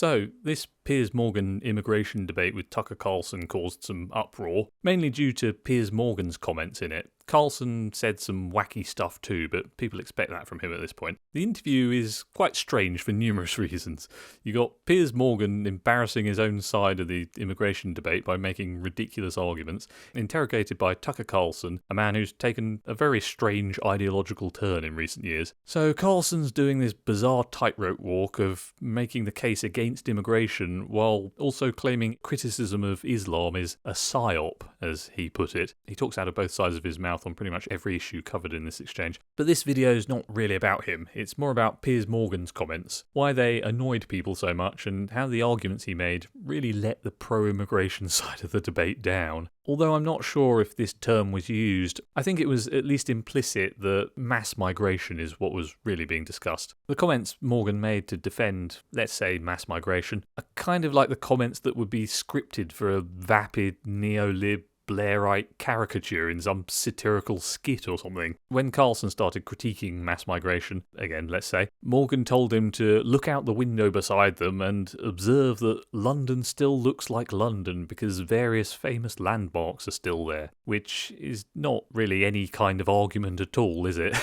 So, this Piers Morgan immigration debate with Tucker Carlson caused some uproar, mainly due to Piers Morgan's comments in it. Carlson said some wacky stuff too, but people expect that from him at this point. The interview is quite strange for numerous reasons. You got Piers Morgan embarrassing his own side of the immigration debate by making ridiculous arguments, interrogated by Tucker Carlson, a man who's taken a very strange ideological turn in recent years. So Carlson's doing this bizarre tightrope walk of making the case against immigration while also claiming criticism of Islam is a psyop, as he put it. He talks out of both sides of his mouth on pretty much every issue covered in this exchange. But this video is not really about him. It's more about Piers Morgan's comments, why they annoyed people so much, and how the arguments he made really let the pro-immigration side of the debate down. Although I'm not sure if this term was used, I think it was at least implicit that mass migration is what was really being discussed. The comments Morgan made to defend, let's say, mass migration, are kind of like the comments that would be scripted for a vapid neo-lib Blairite caricature in some satirical skit or something. When Carlson started critiquing mass migration, again, let's say, Morgan told him to look out the window beside them and observe that London still looks like London because various famous landmarks are still there, which is not really any kind of argument at all, is it?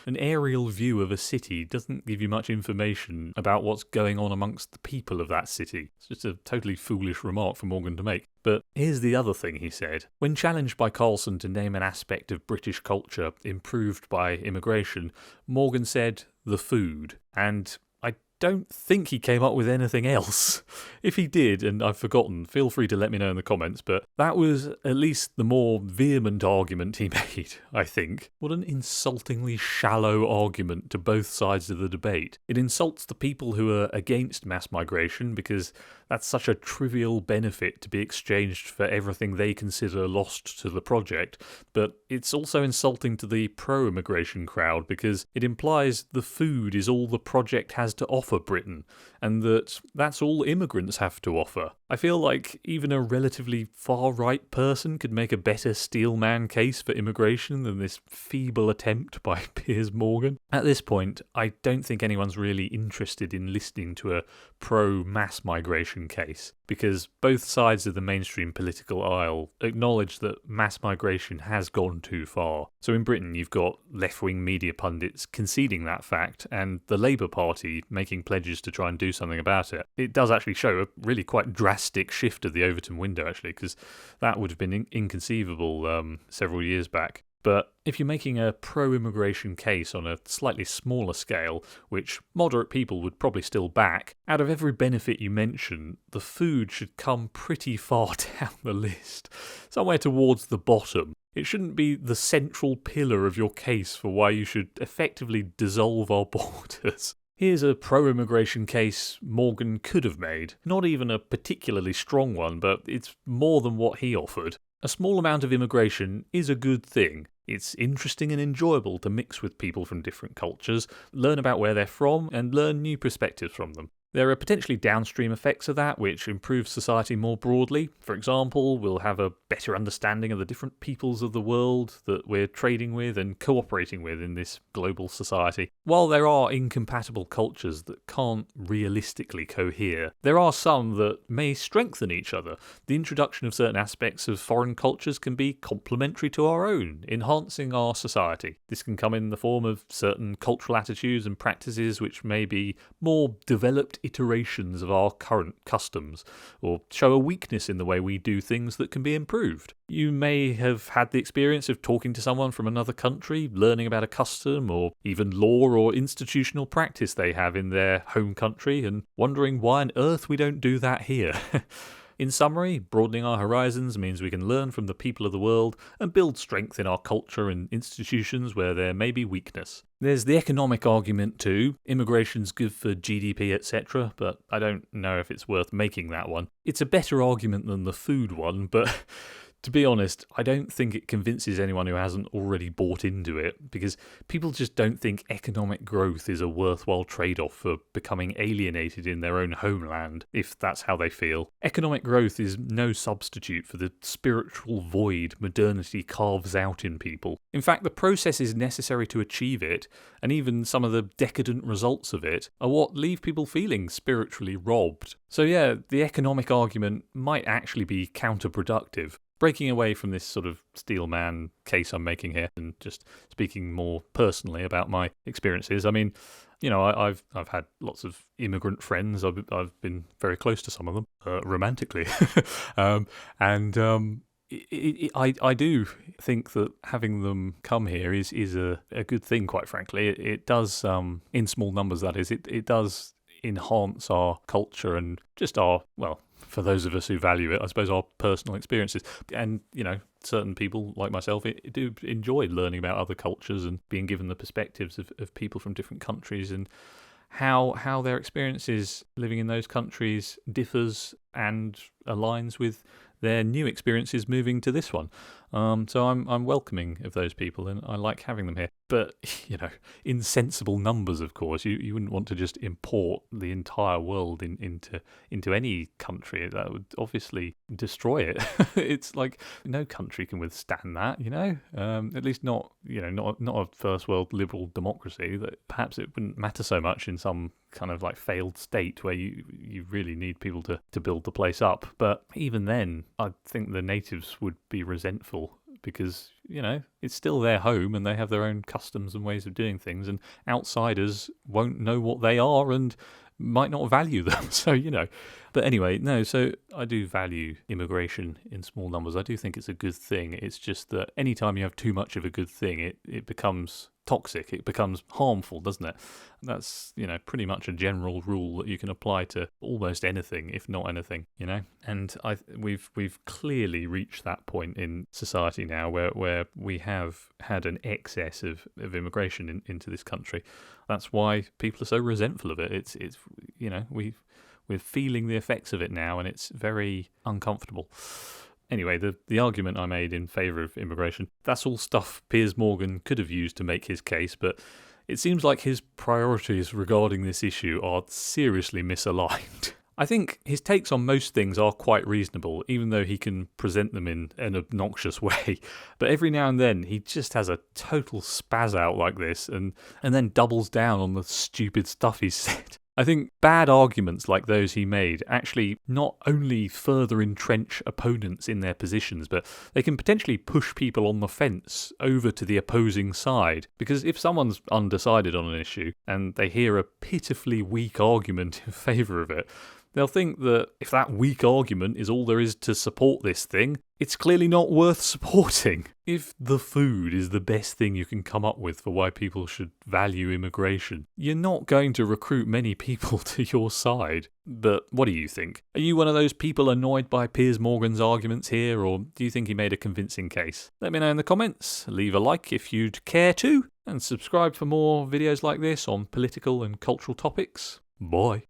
An aerial view of a city doesn't give you much information about what's going on amongst the people of that city. It's just a totally foolish remark for Morgan to make. But here's the other thing he said. When challenged by Carlson to name an aspect of British culture improved by immigration, Morgan said, the food. And I don't think he came up with anything else. If he did, and I've forgotten, feel free to let me know in the comments, but that was at least the more vehement argument he made, I think. What an insultingly shallow argument to both sides of the debate. It insults the people who are against mass migration because that's such a trivial benefit to be exchanged for everything they consider lost to the project, but it's also insulting to the pro-immigration crowd because it implies the food is all the project has to offer Britain, and that's all immigrants have to offer. I feel like even a relatively far-right person could make a better Steelman case for immigration than this feeble attempt by Piers Morgan. At this point, I don't think anyone's really interested in listening to a pro-mass migration case, because both sides of the mainstream political aisle acknowledge that mass migration has gone too far. So in Britain, you've got left-wing media pundits conceding that fact, and the Labour Party making pledges to try and do something about it. It does actually show a really quite drastic shift of the Overton window, actually, because that would have been inconceivable several years back. But if you're making a pro-immigration case on a slightly smaller scale, which moderate people would probably still back, out of every benefit you mention, the food should come pretty far down the list, somewhere towards the bottom. It shouldn't be the central pillar of your case for why you should effectively dissolve our borders. Here's a pro-immigration case Morgan could have made. Not even a particularly strong one, but it's more than what he offered. A small amount of immigration is a good thing. It's interesting and enjoyable to mix with people from different cultures, learn about where they're from, and learn new perspectives from them. There are potentially downstream effects of that which improve society more broadly. For example, we'll have a better understanding of the different peoples of the world that we're trading with and cooperating with in this global society. While there are incompatible cultures that can't realistically cohere, there are some that may strengthen each other. The introduction of certain aspects of foreign cultures can be complementary to our own, enhancing our society. This can come in the form of certain cultural attitudes and practices which may be more developed iterations of our current customs, or show a weakness in the way we do things that can be improved. You may have had the experience of talking to someone from another country, learning about a custom or even law or institutional practice they have in their home country, and wondering why on earth we don't do that here. In summary, broadening our horizons means we can learn from the people of the world and build strength in our culture and institutions where there may be weakness. There's the economic argument too. Immigration's good for GDP, etc., but I don't know if it's worth making that one. It's a better argument than the food one, but To be honest, I don't think it convinces anyone who hasn't already bought into it, because people just don't think economic growth is a worthwhile trade-off for becoming alienated in their own homeland, if that's how they feel. Economic growth is no substitute for the spiritual void modernity carves out in people. In fact, the processes necessary to achieve it, and even some of the decadent results of it, are what leave people feeling spiritually robbed. So yeah, the economic argument might actually be counterproductive. Breaking away from this sort of Steelman case I'm making here and just speaking more personally about my experiences, I mean, you know, I've had lots of immigrant friends. I've been very close to some of them, romantically, I do think that having them come here is a good thing, quite frankly. It does, in small numbers that is, it does enhance our culture and just our, well, for those of us who value it, I suppose, our personal experiences. And, you know, certain people like myself do enjoy learning about other cultures and being given the perspectives of people from different countries and how their experiences living in those countries differs and aligns with their new experiences moving to this one. So I'm welcoming of those people, and I like having them here. But, you know, in sensible numbers, of course. You wouldn't want to just import the entire world into any country. That would obviously destroy it. It's like no country can withstand that, you know. At least not a first world liberal democracy. That perhaps it wouldn't matter so much in some kind of like failed state where you really need people to build the place up. But even then, I think the natives would be resentful because, you know, it's still their home and they have their own customs and ways of doing things, and outsiders won't know what they are and might not value them. So, you know. But anyway, no, so I do value immigration in small numbers. I do think it's a good thing. It's just that anytime you have too much of a good thing, it becomes toxic. It becomes harmful, doesn't it? That's, you know, pretty much a general rule that you can apply to almost anything, if not anything, you know? And we've clearly reached that point in society now where we have had an excess of immigration into this country. That's why people are so resentful of it. It's you know, we're feeling the effects of it now, and it's very uncomfortable. Anyway, the argument I made in favour of immigration, that's all stuff Piers Morgan could have used to make his case, but it seems like his priorities regarding this issue are seriously misaligned. I think his takes on most things are quite reasonable, even though he can present them in an obnoxious way. But every now and then, he just has a total spaz out like this, and then doubles down on the stupid stuff he's said. I think bad arguments like those he made actually not only further entrench opponents in their positions, but they can potentially push people on the fence over to the opposing side. Because if someone's undecided on an issue and they hear a pitifully weak argument in favour of it, they'll think that if that weak argument is all there is to support this thing, it's clearly not worth supporting. If the food is the best thing you can come up with for why people should value immigration, you're not going to recruit many people to your side. But what do you think? Are you one of those people annoyed by Piers Morgan's arguments here, or do you think he made a convincing case? Let me know in the comments, leave a like if you'd care to, and subscribe for more videos like this on political and cultural topics. Bye.